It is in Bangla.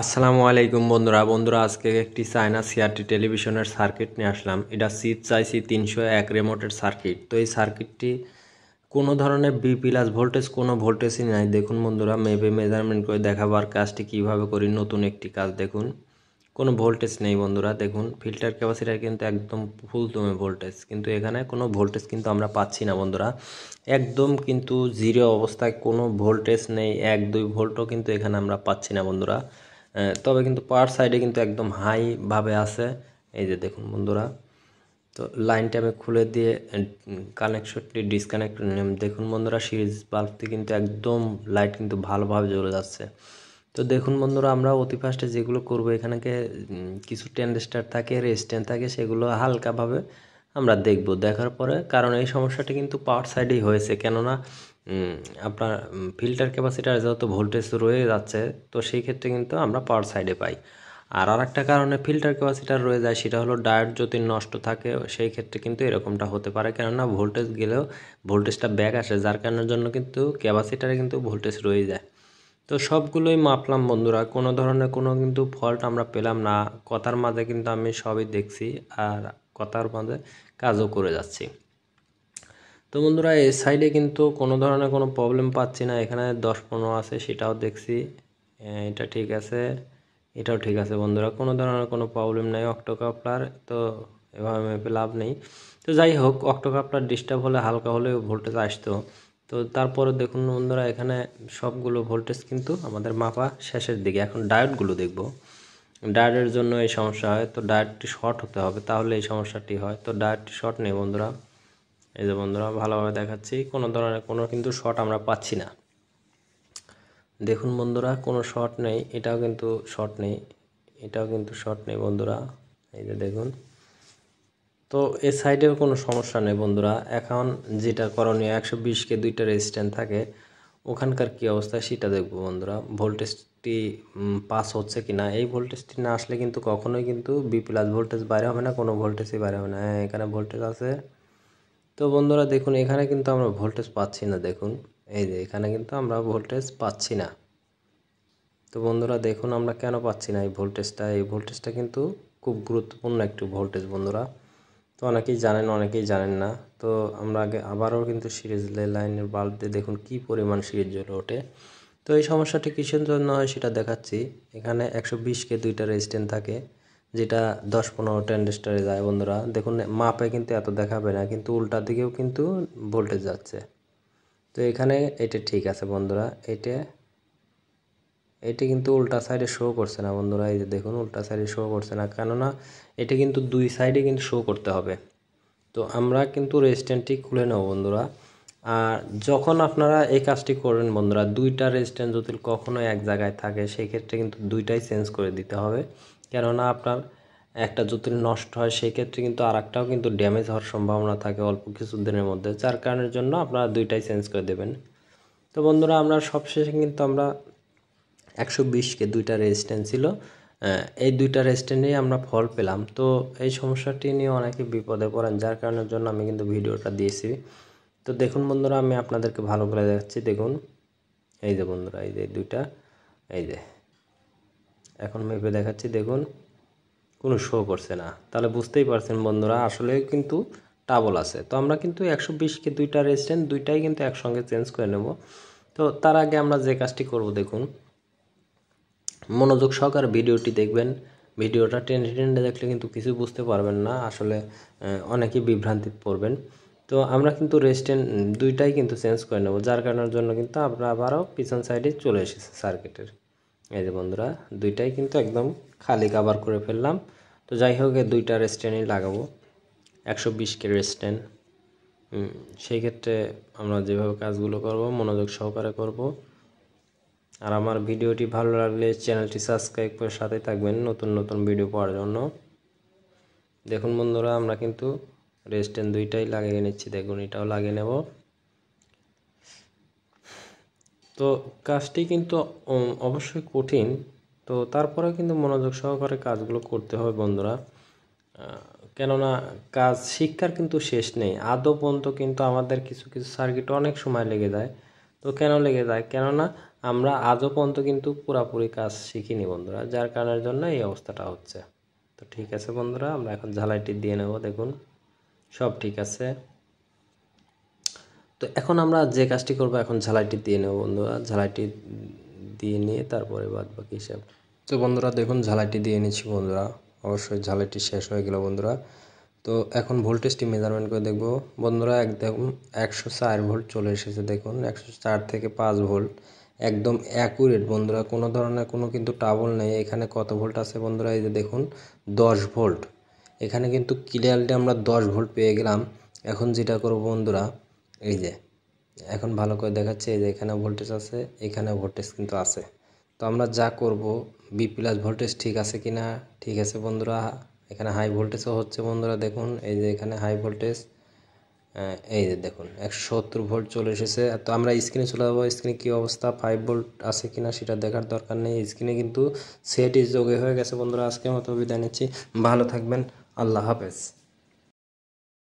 আসসালামু আলাইকুম বন্ধুরা আজকে একটি চায়না সিআরটি টেলিভিশনের সার্কিট নিয়ে আসলাম। এটা CIC 301 রিমোটের সার্কিট। তো এই সার্কিটটি কোনো ধরনের বি প্লাস ভোল্টেজ কোনো ভোল্টেজই নাই। দেখুন বন্ধুরা, মেপে মেজারমেন্ট করে দেখাবার কাজটি কিভাবে করি, নতুন একটি কাজ। দেখুন কোনো ভোল্টেজ নেই বন্ধুরা। দেখুন ফিল্টার ক্যাপাসিটার কিন্তু একদম ফুল দমে ভোল্টেজ, কিন্তু এখানে কোনো ভোল্টেজ কিন্তু আমরা পাচ্ছি না বন্ধুরা। একদম কিন্তু জিরো অবস্থায়, কোনো ভোল্টেজ নেই, 1-2 ভোল্টও কিন্তু এখানে আমরা পাচ্ছি না বন্ধুরা। তবে কিন্তু পাওয়ার সাইডে কিন্তু একদম হাই ভাবে আছে। এই যে দেখুন বন্ধুরা, তো লাইনটা আমি খুলে দিয়ে কানেকশনটি ডিসকানেক্ট করে নিলাম। দেখুন বন্ধুরা, সিরিজ বাল্বটি কিন্তু একদম লাইট কিন্তু ভালোভাবে জ্বলে যাচ্ছে। তো দেখুন বন্ধুরা, আমরা অতি ফার্স্টে যেগুলো করব, এখানে কিছু ট্রানজিস্টর থাকে, রেজিস্ট্যান্স থাকে, সেগুলো হালকাভাবে আমরা দেখব। দেখার পরে, কারণ এই সমস্যাটি কিন্তু পাওয়ার সাইডেই হয়েছে, কেননা আপনার ফিল্টার ক্যাপাসিটার যেহেতু ভোল্টেজ রয়ে যাচ্ছে, তো সেই ক্ষেত্রে কিন্তু আমরা পাওয়ার সাইডে পাই। আর আরেকটা কারণে ফিল্টার ক্যাপাসিটার রয়ে যায়, সেটা হলো ডায়োড যদি নষ্ট থাকে, সেই ক্ষেত্রে কিন্তু এরকমটা হতে পারে, কেননা ভোল্টেজ গেলেও ভোল্টেজটা ব্যাক আসে, যার কারণের জন্য কিন্তু ক্যাপাসিটারে কিন্তু ভোল্টেজ রয়ে যায়। তো সবগুলোই মাপলাম বন্ধুরা, কোনো ধরনের কোনো কিন্তু ফল্ট আমরা পেলাম না। কথার মাঝে কিন্তু আমি সবই দেখছি, আর কথার মাঝে কাজও করে যাচ্ছি। তো বন্ধুরা, এই সাইডে কিন্তু কোনো ধরনের কোনো প্রবলেম পাচ্ছি না। এখানে 10-15 আছে, সেটাও দেখছি। এটা ঠিক আছে, এটাও ঠিক আছে বন্ধুরা, কোনো ধরনের কোনো প্রবলেম নেই। অক্টোকাপলার তো এভাবে মেপে লাভ নেই। তো যাই হোক, অক্টোকাপলার ডিস্টার্ব হলে হালকা হলেও ভোল্টেজ আসতো। তো তারপরে দেখুন বন্ধুরা, এখানে সবগুলো ভোল্টেজ কিন্তু আমাদের মাপা শেষের দিকে। এখন ডায়োডগুলো দেখব। ডায়োডের জন্য এই সমস্যা হয়, তো ডায়োডটি শর্ট হতে হবে, তাহলে এই সমস্যাটি হয়। তো ডায়োডটি শর্ট নেই বন্ধুরা। এই যে বন্ধুরা, ভালোভাবে দেখাচ্ছি, কোনো ধরনের কোনো কিন্তু শর্ট আমরা পাচ্ছি না। দেখুন বন্ধুরা, কোনো শর্ট নেই, এটাও কিন্তু শর্ট নেই, এটাও কিন্তু শর্ট নেই বন্ধুরা। এই যে দেখুন, তো এই সাইডেও কোনো সমস্যা নেই বন্ধুরা। এখন যেটা করণীয়, 120 কে দুইটা রেজিস্ট্যান্স থাকে, ওখানকার কি অবস্থা সেটা দেখব বন্ধুরা। ভোল্টেজটি পাস হচ্ছে কি না। এই ভোল্টেজটি না আসলে কিন্তু কখনোই কিন্তু বি প্লাস ভোল্টেজ বাইরে হবে না, কোনো ভোল্টেজই বাইরে হবে না। হ্যাঁ, এখানে ভোল্টেজ আছে। তো বন্ধুরা দেখুন, এখানে কিন্তু আমরা ভোল্টেজ পাচ্ছি না। দেখুন এই যে এখানে কিন্তু আমরা ভোল্টেজ পাচ্ছি না। তো বন্ধুরা দেখুন, আমরা কেন পাচ্ছি না এই ভোল্টেজটা কিন্তু খুব গুরুত্বপূর্ণ একটি ভোল্টেজ বন্ধুরা। তো অনেকেই জানেন, অনেকেই জানেন না। তো আমরা আগে আবারও কিন্তু সিরিজ লাইনের বাল্ব দিয়ে দেখুন কি পরিমাণ সিরিজ জ্বলে ওঠে। তো এই সমস্যাটি কিসের জন্য হয় সেটা দেখাচ্ছি। এখানে 120 কে দুইটা রেজিস্ট্যান্স থাকে, যেটা 10-15 ট্রানজিস্টরে যায় বন্ধুরা। দেখুন মাপে কিন্তু এত দেখাবে না, কিন্তু উল্টা দিকেও কিন্তু ভোল্টেজ যাচ্ছে। তো এখানে এটা ঠিক আছে বন্ধুরা, এটা কিন্তু উল্টা সাইডে শো করছে না বন্ধুরা। এই যে দেখুন, উল্টা সাইডে শো করছে না, কেননা এটা কিন্তু দুই সাইডে কিন্তু শো করতে হবে। তো আমরা কিন্তু রেজিস্ট্যান্সটি খুলে নেব বন্ধুরা। আর যখন আপনারা এই কাজটি করবেন বন্ধুরা, দুইটা রেজিস্ট্যান্স যদি কখনো এক জায়গায় থাকে, সেই ক্ষেত্রে কিন্তু দুইটাই চেঞ্জ করে দিতে হবে, কেননা আপনার একটা যদি নষ্ট হয়, সেই ক্ষেত্রে কিন্তু আরেকটাও কিন্তু ড্যামেজ হওয়ার সম্ভাবনা থাকে অল্প কিছু দিনের মধ্যে, যার কারণের জন্য আপনারা দুইটাই চেঞ্জ করে দেবেন। তো বন্ধুরা, আমরা সবশেষে কিন্তু আমরা 120 কে দুইটা রেজিস্ট্যান্স ছিল, এই দুইটা রেজিস্ট্যান্সেই আমরা ফল পেলাম। তো এই সমস্যাটি নিয়ে অনেকে বিপদে পড়েন, যার কারণের জন্য আমি কিন্তু ভিডিওটা দিয়েছি। তো দেখুন বন্ধুরা, আমি আপনাদেরকে ভালো করে দেখাচ্ছি। দেখুন এই যে বন্ধুরা, এই যে দুইটা, এই যে এখন মেপে দেখাচ্ছি। দেখুন কোনো শো করছে না, তাহলে বুঝতেই পারছেন বন্ধুরা, আসলে কিন্তু টাবল আছে। তো আমরা কিন্তু 120 কে দুইটা রেজিস্ট্যান্স দুইটাই কিন্তু একসঙ্গে চেঞ্জ করে নেব। তো তার আগে আমরা যে কাজটি করব, দেখুন মনোযোগ সহকারে ভিডিওটি দেখবেন। ভিডিওটা টেনে টেনে দেখলে কিন্তু কিছু বুঝতে পারবেন না, আসলে অনেকেই বিভ্রান্তিতে পড়বেন। তো আমরা কিন্তু রেজিস্ট্যান্স দুইটাই কিন্তু চেঞ্জ করে নেব, যার কারণের জন্য কিন্তু আমরা আবারও পিছন সাইডে চলে এসেছি সার্কিটের। এই যে বন্ধুরা, দুইটাই কিন্তু একদম খালি কাভার করে ফেললাম। তো যাই হোক, এই দুইটা রেজিস্ট্যান্সই লাগাবো, 120 কে রেজিস্ট্যান্স। সেই ক্ষেত্রে আমরা যেভাবে কাজগুলো করব মনোযোগ সহকারে করব। আর আমার ভিডিওটি ভালো লাগলে চ্যানেলটি সাবস্ক্রাইব করে সাথে থাকবেন নতুন নতুন ভিডিও পাওয়ার জন্য। দেখুন বন্ধুরা, আমরা কিন্তু রেজিস্ট্যান্স দুইটাই লাগিয়ে নিচ্ছি। দেখুন এটাও লাগিয়ে নেব। তো কাজটি কিন্তু অবশ্যই কঠিন, তো তারপরে কিন্তু মনোযোগ সহকারে কাজগুলো করতে হবে বন্ধুরা। কেননা কাজ শিক্ষার কিন্তু শেষ নেই, আদৌ পর্যন্ত কিন্তু আমাদের কিছু কিছু সার্কিট অনেক সময় লেগে যায়। তো কেন লেগে যায়, কেননা আমরা আজও পর্যন্ত কিন্তু পুরোপুরি কাজ শিখিনি বন্ধুরা, যার কারণের জন্য এই অবস্থাটা হচ্ছে। তো ঠিক আছে বন্ধুরা, আমরা এখন ঝালাইটি দিয়ে নেব। দেখুন সব ঠিক আছে। তো এখন আমরা যে কাজটি করব, এখন ঝালাইটি দিয়ে নেব বন্ধুরা। ঝালাইটি দিয়ে নিয়ে তারপরে বাদ বাকি হিসাব। তো বন্ধুরা দেখুন ঝালাইটি দিয়ে নিচ্ছি বন্ধুরা। অবশ্যই ঝালাইটি শেষ হয়ে গেল বন্ধুরা। তো এখন ভোল্টেজটি মেজারমেন্ট করে দেখব বন্ধুরা। একদম 104 ভোল্ট চলে এসেছে। দেখুন 104 থেকে 5 ভোল্ট একদম অ্যাকুরেট বন্ধুরা, কোনো ধরনের কোনো কিন্তু ট্রাবল নেই। এখানে কত ভোল্ট আছে বন্ধুরা, এই যে দেখুন 10 ভোল্ট। এখানে কিন্তু ক্লিয়ারলি আমরা 10 ভোল্ট পেয়ে গেলাম। এখন যেটা করব বন্ধুরা, এই যে এখন ভালো করে দেখাচ্ছে, এই যে এখানে ভোল্টেজ আছে, এখানে ভোল্টেজ কিন্তু আছে। তো আমরা যা করব, বি প্লাস ভোল্টেজ ঠিক আছে কিনা। ঠিক আছে বন্ধুরা, এখানে হাই ভোল্টেজও হচ্ছে বন্ধুরা। দেখুন এই যে এখানে হাই ভোল্টেজ, এই যে দেখুন 170 ভোল্ট চলে এসেছে। তো আমরা স্ক্রিনে চলে যাবো। স্ক্রিনে কী অবস্থা, 5 ভোল্ট আছে কিনা সেটা দেখার দরকার নেই। স্ক্রিনে কিন্তু সেট ইজ যোগে হয়ে গেছে বন্ধুরা। আজকের মতো বিদায় নিচ্ছি, ভালো থাকবেন, আল্লাহ হাফেজ।